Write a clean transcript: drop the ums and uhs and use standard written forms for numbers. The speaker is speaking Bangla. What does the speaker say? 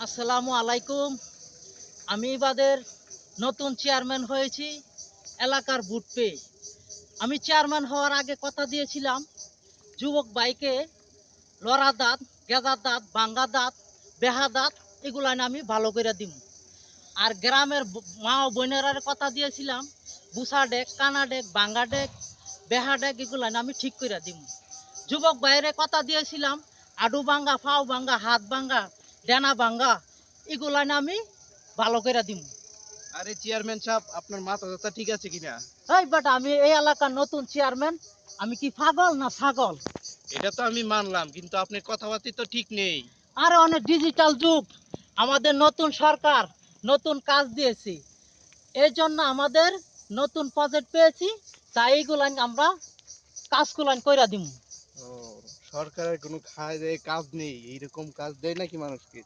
আসসালামু আলাইকুম। আমি এবাদের নতুন চেয়ারম্যান হয়েছি এলাকার ভোট পেয়ে। আমি চেয়ারম্যান হওয়ার আগে কথা দিয়েছিলাম যুবক ভাইকে লড়া দাঁত, গেঁদা দাঁত, ভাঙ্গা দাঁত, বেহা দাঁত এগুলো আমি ভালো করে দিব। আর গ্রামের মা ও বোনেরার কথা দিয়েছিলাম বুসা ডেক, কানা ডেক, ভাঙ্গা ডেক, বেহা ডেক এগুলো আমি ঠিক করে দিব। যুবক ভাইয়ের কথা দিয়েছিলাম আডু ভাঙ্গা, ফাও ভাঙ্গা, হাত ভাঙ্গা, ডেনা ভাঙ্গা এগুলো আমি ভালো করে দিব। আরে চেয়ারম্যান সাহেব, আপনার মাথা ব্যথা ঠিক আছে কিনা? এই বাট আমি এই এলাকার নতুন চেয়ারম্যান, আমি কি পাগল না ছাগল? এটা তো আমি মানলাম, কিন্তু আপনার কথাবার্তা তো ঠিক নেই। আর অনেক ডিজিটাল যুগ, আমাদের নতুন সরকার নতুন কাজ দিয়েছি, এই জন্য আমাদের নতুন প্রজেক্ট পেয়েছি, তাই এইগুলো আমরা কাজগুলো কইরা দিব। ও, সরকারের কোনো কাজ নেই, এইরকম কাজ দেয় নাকি মানুষকে?